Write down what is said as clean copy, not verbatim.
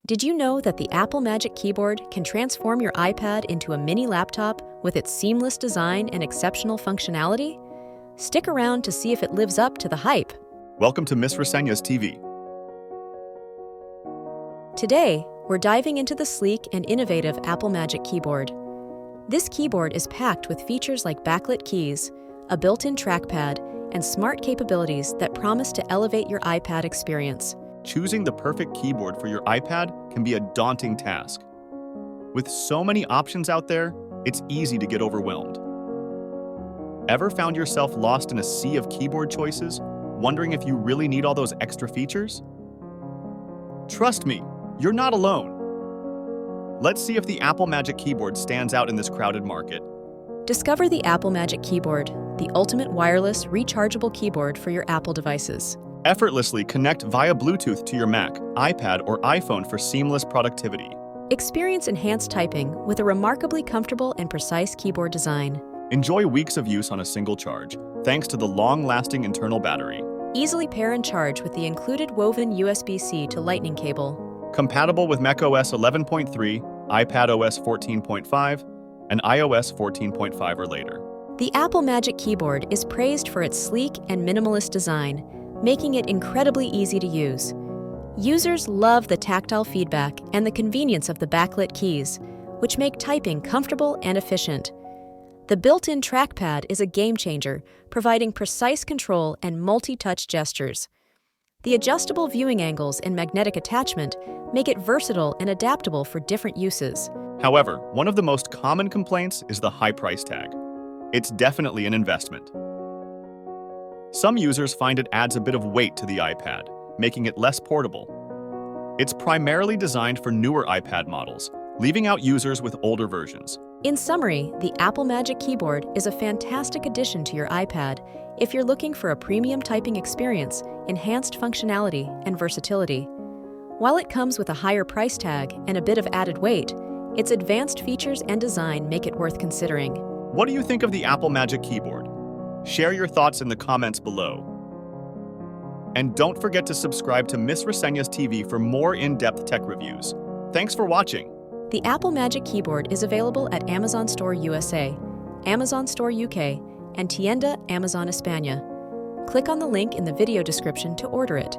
Did you know that the Apple Magic Keyboard can transform your iPad into a mini laptop with its seamless design and exceptional functionality? Stick around to see if it lives up to the hype. Welcome to Miss Reseñas TV. Today, we're diving into the sleek and innovative Apple Magic Keyboard. This keyboard is packed with features like backlit keys, a built-in trackpad, and smart capabilities that promise to elevate your iPad experience. Choosing the perfect keyboard for your iPad can be a daunting task. With so many options out there, it's easy to get overwhelmed. Ever found yourself lost in a sea of keyboard choices, wondering if you really need all those extra features? Trust me, you're not alone. Let's see if the Apple Magic Keyboard stands out in this crowded market. Discover the Apple Magic Keyboard, the ultimate wireless, rechargeable keyboard for your Apple devices. Effortlessly connect via Bluetooth to your Mac, iPad, or iPhone for seamless productivity. Experience enhanced typing with a remarkably comfortable and precise keyboard design. Enjoy weeks of use on a single charge, thanks to the long-lasting internal battery. Easily pair and charge with the included woven USB-C to Lightning cable. Compatible with macOS 11.3, iPadOS 14.5, and iOS 14.5 or later. The Apple Magic Keyboard is praised for its sleek and minimalist design, making it incredibly easy to use. Users love the tactile feedback and the convenience of the backlit keys, which make typing comfortable and efficient. The built-in trackpad is a game-changer, providing precise control and multi-touch gestures. The adjustable viewing angles and magnetic attachment make it versatile and adaptable for different uses. However, one of the most common complaints is the high price tag. It's definitely an investment. Some users find it adds a bit of weight to the iPad, making it less portable. It's primarily designed for newer iPad models, leaving out users with older versions. In summary, the Apple Magic Keyboard is a fantastic addition to your iPad if you're looking for a premium typing experience, enhanced functionality, and versatility. While it comes with a higher price tag and a bit of added weight, its advanced features and design make it worth considering. What do you think of the Apple Magic Keyboard? Share your thoughts in the comments below. And don't forget to subscribe to Miss Reseñas TV for more in-depth tech reviews. Thanks for watching. The Apple Magic Keyboard is available at Amazon Store USA, Amazon Store UK, and Tienda Amazon España. Click on the link in the video description to order it.